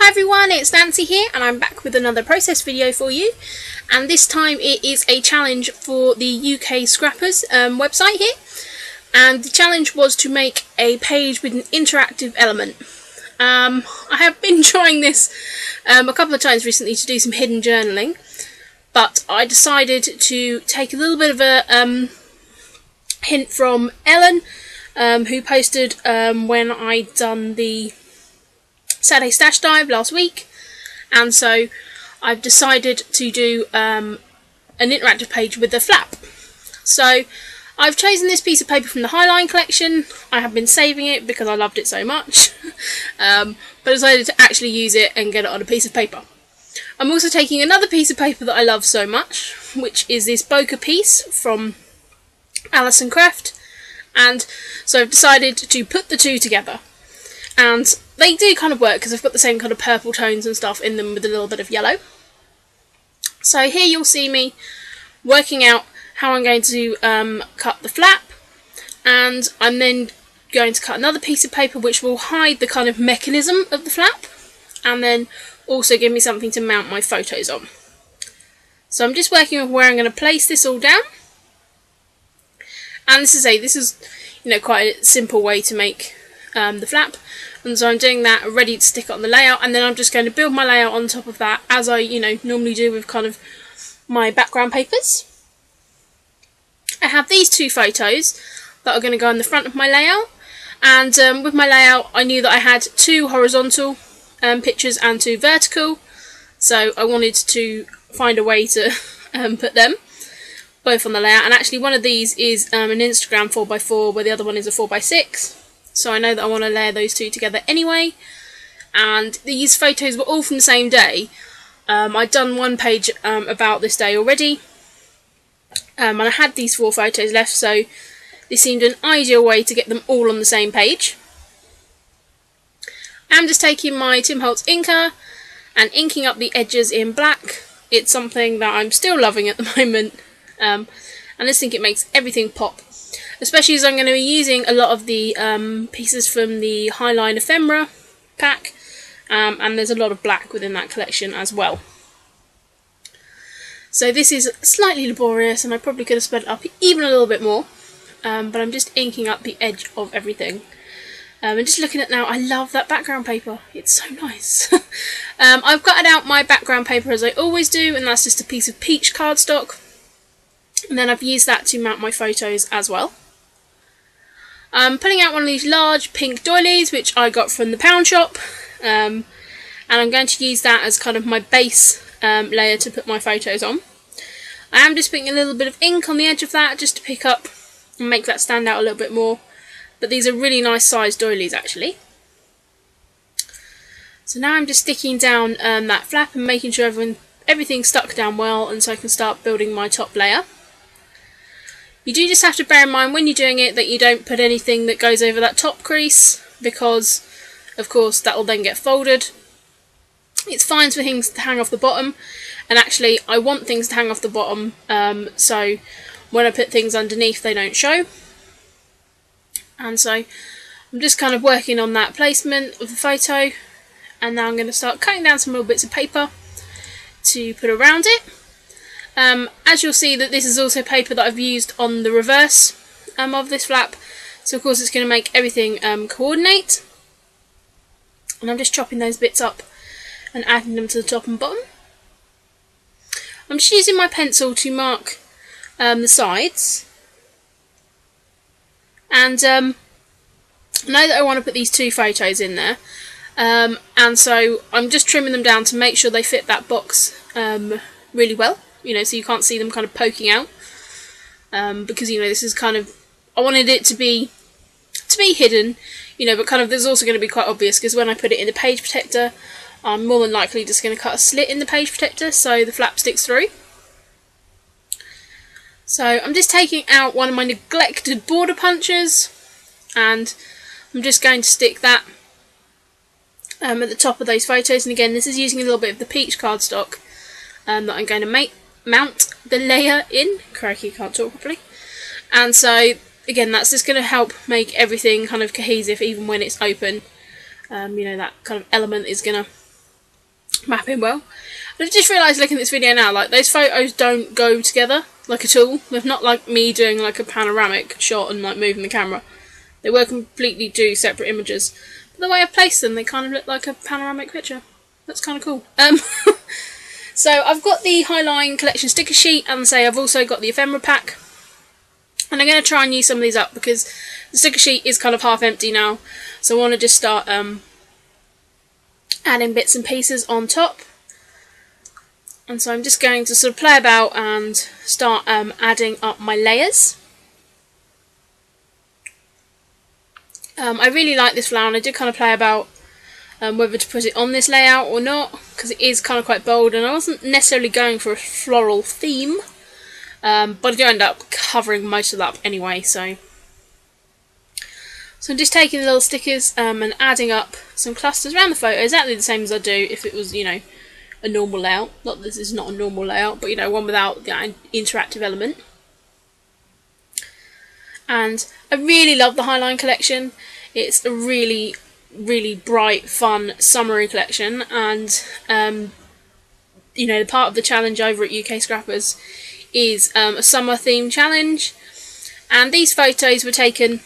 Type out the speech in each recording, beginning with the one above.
Hi everyone, it's Nancy here and I'm back with another process video for you, and this time it is a challenge for the UKScrappers website here, and the challenge was to make a page with an interactive element. I have been trying this a couple of times recently to do some hidden journaling, but I decided to take a little bit of a hint from Ellen, who posted when I'd done the Saturday Stash Dive last week, and so I've decided to do an interactive page with the flap. So I've chosen this piece of paper from the Highline collection. I have been saving it because I loved it so much, but I decided to actually use it and get it on a piece of paper. I'm also taking another piece of paper that I love so much, which is this bokeh piece from Alison Craft, and so I've decided to put the two together. And they do kind of work because they've got the same kind of purple tones and stuff in them with a little bit of yellow. So here you'll see me working out how I'm going to cut the flap, and I'm then going to cut another piece of paper which will hide the kind of mechanism of the flap, and then also give me something to mount my photos on. So I'm just working with where I'm going to place this all down. And this is quite a simple way to make the flap, and so I'm doing that ready to stick it on the layout, and then I'm just going to build my layout on top of that as I normally do with kind of my background papers. I have these two photos that are going to go on the front of my layout, and with my layout I knew that I had two horizontal pictures and two vertical, so I wanted to find a way to put them both on the layout. And actually one of these is an Instagram 4x4 where the other one is a 4x6. So I know that I want to layer those two together anyway. And these photos were all from the same day. I'd done one page about this day already. And I had these 4 photos left, so this seemed an ideal way to get them all on the same page. I'm just taking my Tim Holtz inker and inking up the edges in black. It's something that I'm still loving at the moment. And I just think it makes everything pop. Especially as I'm going to be using a lot of the pieces from the Highline Ephemera pack, and there's a lot of black within that collection as well. So this is slightly laborious, and I probably could have sped it up even a little bit more, but I'm just inking up the edge of everything. And just looking at it now, I love that background paper, it's so nice. I've gutted out my background paper as I always do, and that's just a piece of peach cardstock, and then I've used that to mount my photos as well. I'm pulling out one of these large pink doilies which I got from the pound shop, and I'm going to use that as kind of my base layer to put my photos on. I am just putting a little bit of ink on the edge of that just to pick up and make that stand out a little bit more, but these are really nice sized doilies actually. So now I'm just sticking down that flap and making sure everything's stuck down well, and so I can start building my top layer. You do just have to bear in mind when you're doing it that you don't put anything that goes over that top crease, because of course that will then get folded. It's fine for things to hang off the bottom, and actually I want things to hang off the bottom, so when I put things underneath they don't show. And so I'm just kind of working on that placement of the photo, and now I'm going to start cutting down some little bits of paper to put around it. As you'll see that this is also paper that I've used on the reverse of this flap, so of course it's going to make everything coordinate. And I'm just chopping those bits up and adding them to the top and bottom. I'm just using my pencil to mark the sides, and I know that I want to put these 2 photos in there, and so I'm just trimming them down to make sure they fit that box really well. So you can't see them kind of poking out, because this is kind of, I wanted it to be hidden, but kind of there's also going to be quite obvious, because when I put it in the page protector I'm more than likely just going to cut a slit in the page protector so the flap sticks through. So I'm just taking out one of my neglected border punches, and I'm just going to stick that at the top of those photos, and again this is using a little bit of the peach cardstock that I'm going to mount the layer in. Crikey, can't talk properly. And so again that's just going to help make everything kind of cohesive even when it's open. That kind of element is going to mapping well. And I've just realised looking at this video now, like, those photos don't go together, like, at all. They're not like me doing, like, a panoramic shot and, like, moving the camera. They were completely two separate images. But the way I placed them, they kind of look like a panoramic picture. That's kind of cool. So I've got the Highline Collection sticker sheet, and say I've also got the ephemera pack. And I'm going to try and use some of these up, because the sticker sheet is kind of half empty now. So I want to just start adding bits and pieces on top. And so I'm just going to sort of play about and start adding up my layers. I really like this flower, and I did kind of play about whether to put it on this layout or not, because it is kind of quite bold, and I wasn't necessarily going for a floral theme, but I do end up covering most of that up anyway. So I'm just taking the little stickers and adding up some clusters around the photo, exactly the same as I do if it was, you know, a normal layout. Not that this is not a normal layout, but, you know, one without the interactive element. And I really love the Highline collection. It's a really, really bright, fun, summery collection, and you know, part of the challenge over at UK Scrappers is a summer theme challenge, and these photos were taken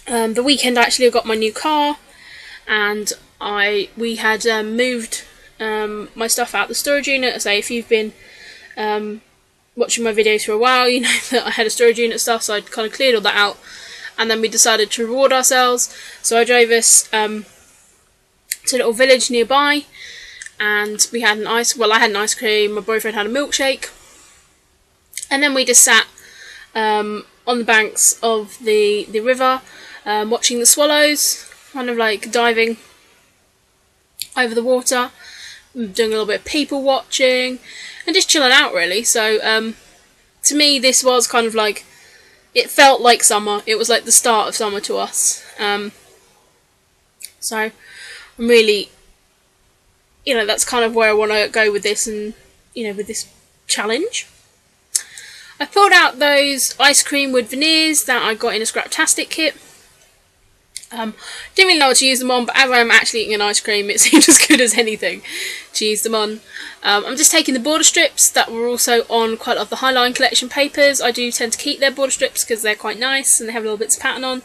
the weekend actually I got my new car, and we had moved my stuff out the storage unit. So if you've been watching my videos for a while, you know that I had a storage unit stuff, so I kind of cleared all that out, and then we decided to reward ourselves. So I drove us to a little village nearby, and we had I had an ice cream, my boyfriend had a milkshake, and then we just sat on the banks of the river, watching the swallows, kind of like diving over the water, doing a little bit of people watching, and just chilling out really. So to me this was kind of like, it felt like summer. It was like the start of summer to us. So I'm really, you know, that's kind of where I want to go with this, and, you know, with this challenge. I pulled out those ice cream wood veneers that I got in a Scraptastic kit. Didn't really know what to use them on, but as I'm actually eating an ice cream, it seemed as good as anything to use them on. I'm just taking the border strips that were also on quite a lot of the Highline collection papers. I do tend to keep their border strips because they're quite nice and they have little bits of pattern on.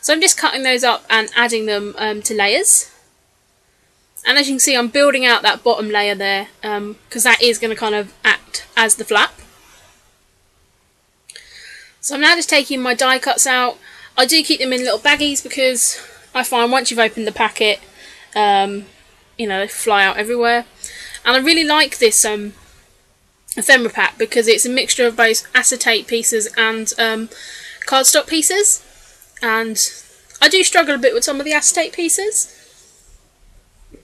So I'm just cutting those up and adding them to layers. And as you can see, I'm building out that bottom layer there, because that is going to kind of act as the flap. So I'm now just taking my die cuts out. I do keep them in little baggies because I find once you've opened the packet, you know, they fly out everywhere. And I really like this ephemera pack because it's a mixture of both acetate pieces and cardstock pieces. And I do struggle a bit with some of the acetate pieces,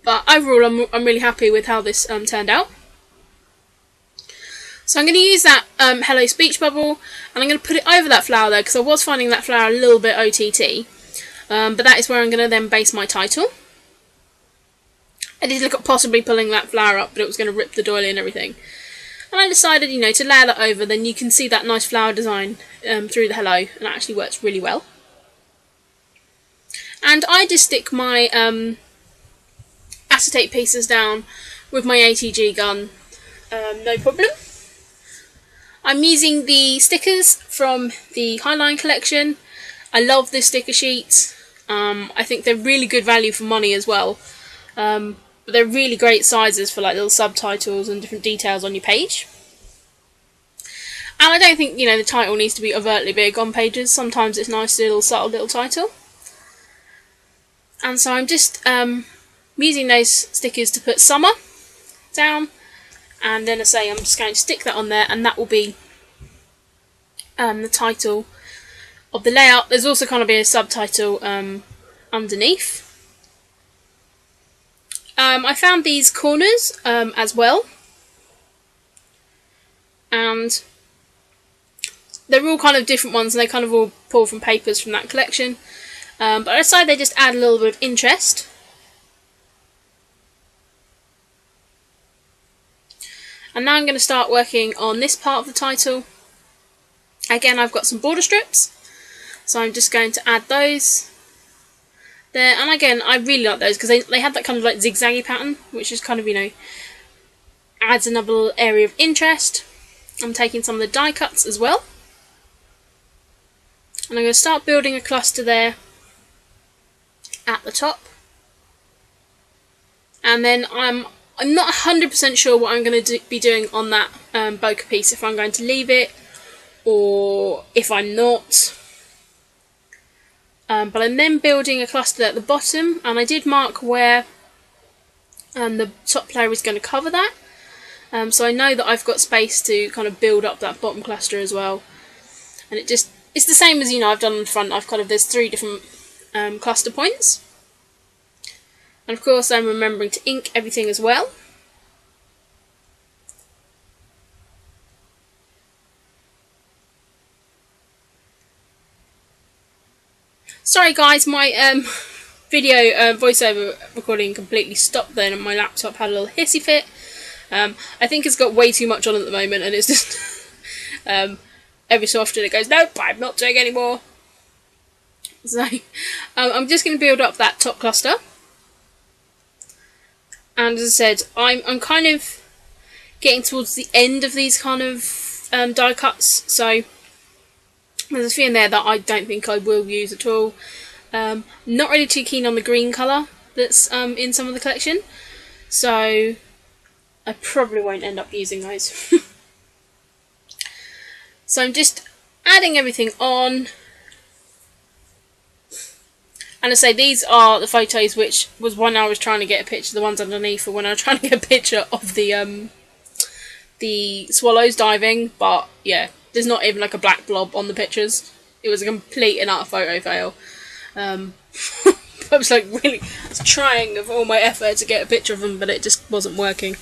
but overall I'm really happy with how this turned out. So I'm going to use that Hello Speech bubble, and I'm going to put it over that flower there, because I was finding that flower a little bit OTT. But that is where I'm going to then base my title. I did look at possibly pulling that flower up, but it was going to rip the doily and everything. And I decided, you know, to layer that over, then you can see that nice flower design through the hello, and it actually works really well. And I just stick my acetate pieces down with my ATG gun, no problem. I'm using the stickers from the Highline collection. I love this sticker sheet. I think they're really good value for money as well. But they're really great sizes for like little subtitles and different details on your page. And I don't think, you know, the title needs to be overtly big on pages. Sometimes it's nice to do a little subtle little title. And so I'm just using those stickers to put summer down. And then I say I'm just going to stick that on there, and that will be the title of the layout. There's also going to be a subtitle underneath. I found these corners as well, and they're all kind of different ones, and they kind of all pull from papers from that collection. But I decided they just add a little bit of interest. And now I'm going to start working on this part of the title. Again, I've got some border strips, so I'm just going to add those there. And again, I really like those because they have that kind of like zigzaggy pattern, which is kind of, you know, adds another little area of interest. I'm taking some of the die cuts as well. And I'm going to start building a cluster there at the top. And then I'm not 100% sure what I'm going to be doing on that bokeh piece, if I'm going to leave it or if I'm not. But I'm then building a cluster at the bottom, and I did mark where the top layer is going to cover that. So I know that I've got space to kind of build up that bottom cluster as well. And it's the same as, you know, I've done on the front. There's 3 different cluster points. And of course I'm remembering to ink everything as well. Sorry guys, my video voiceover recording completely stopped then, and my laptop had a little hissy fit. I think it's got way too much on at the moment, and it's just every so often it goes, nope, I'm not doing any more. So I'm just going to build up that top cluster. And as I said, I'm kind of getting towards the end of these kind of die cuts, so there's a few in there that I don't think I will use at all. Not really too keen on the green colour that's in some of the collection, so I probably won't end up using those. So I'm just adding everything on. And I say these are the photos, which was when I was trying to get a picture. The ones underneath, or when I was trying to get a picture of the swallows diving. But yeah, there's not even like a black blob on the pictures. It was a complete and utter photo fail. I was like I was trying with all my effort to get a picture of them, but it just wasn't working.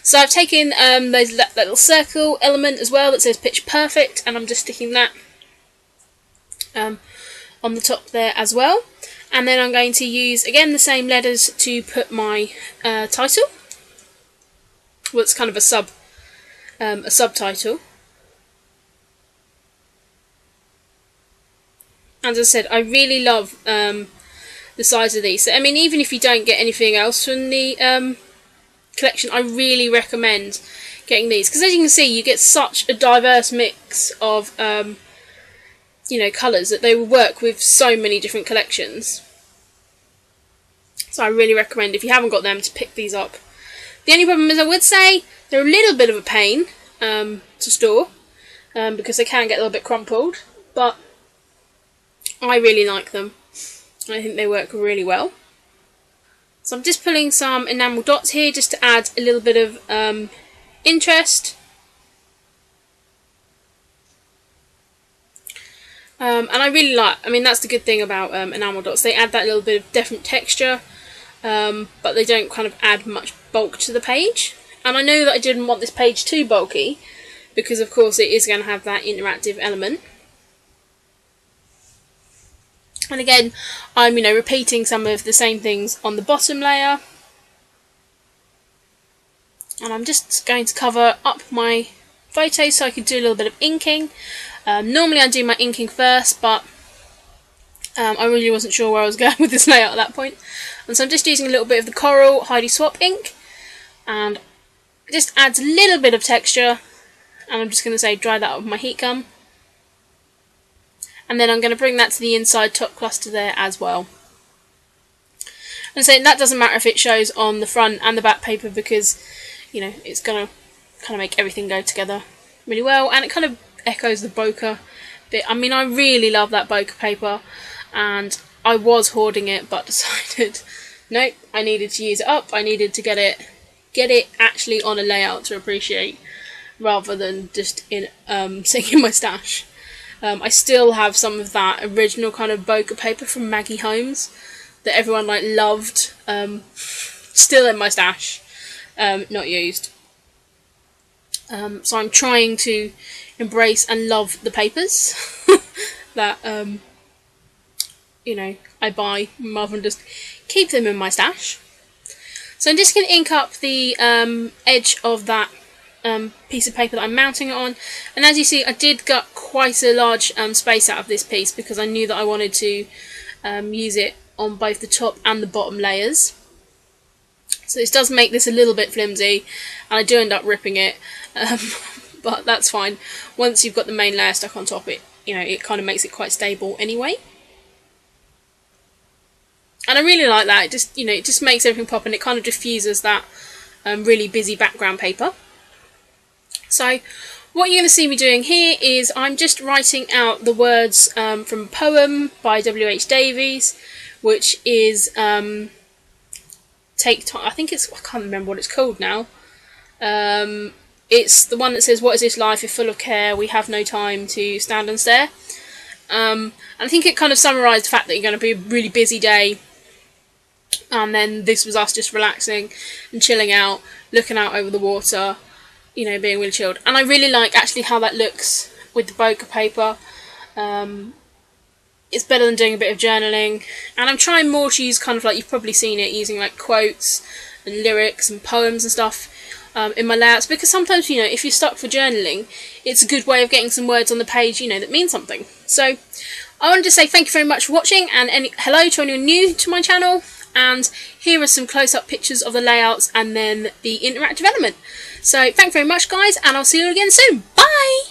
So I've taken that little circle element as well that says Pitch Perfect, and I'm just sticking that on the top there as well. And then I'm going to use again the same letters to put my title. Well, it's kind of a subtitle. As I said, I really love the size of these. So, I mean, even if you don't get anything else from the collection, I really recommend getting these, because as you can see, you get such a diverse mix of you know, colours that they will work with so many different collections. So I really recommend, if you haven't got them, to pick these up. The only problem is, I would say they're a little bit of a pain to store because they can get a little bit crumpled, but I really like them. I think they work really well. So I'm just pulling some enamel dots here just to add a little bit of interest. And I really like, I mean, that's the good thing about enamel dots. They add that little bit of different texture, but they don't kind of add much bulk to the page. And I know that I didn't want this page too bulky, because of course it is going to have that interactive element. And again, I'm, you know, repeating some of the same things on the bottom layer. And I'm just going to cover up my photos so I can do a little bit of inking. Normally I do my inking first, but I really wasn't sure where I was going with this layout at that point. And so I'm just using a little bit of the Coral Heidi Swap ink, and it just adds a little bit of texture. And I'm just going to say dry that up with my heat gun. And then I'm going to bring that to the inside top cluster there as well. And so that doesn't matter if it shows on the front and the back paper, because, you know, it's going to kind of make everything go together really well. And it kind of echoes the bokeh bit. I mean, I really love that bokeh paper, and I was hoarding it, but decided, nope, I needed to use it up. I needed to get it actually on a layout to appreciate, rather than just sitting in my stash. I still have some of that original kind of bokeh paper from Maggie Holmes that everyone like loved, still in my stash, not used. So I'm trying to embrace and love the papers that you know, I buy rather than just keep them in my stash. So I'm just going to ink up the edge of that piece of paper that I'm mounting it on, and as you see, I did get quite a large space out of this piece, because I knew that I wanted to use it on both the top and the bottom layers. So this does make this a little bit flimsy, and I do end up ripping it, but that's fine. Once you've got the main layer stuck on top, it kind of makes it quite stable anyway. And I really like that. It just makes everything pop, and it kind of diffuses that really busy background paper. So what you're going to see me doing here is I'm just writing out the words from a poem by W.H. Davies, which is Take Time. I can't remember what it's called now. It's the one that says, "What is this life if full of care? We have no time to stand and stare." And I think it kind of summarised the fact that you're going to be a really busy day, and then this was us just relaxing and chilling out, looking out over the water, being really chilled. And I really like actually how that looks with the bokeh paper. It's better than doing a bit of journaling, and I'm trying more to use kind of like, you've probably seen it, using like quotes and lyrics and poems and stuff in my layouts, because sometimes, if you're stuck for journaling, it's a good way of getting some words on the page, that mean something. So I wanted to say thank you very much for watching, and hello to anyone new to my channel, and here are some close-up pictures of the layouts and then the interactive element. So thanks very much, guys, and I'll see you again soon. Bye!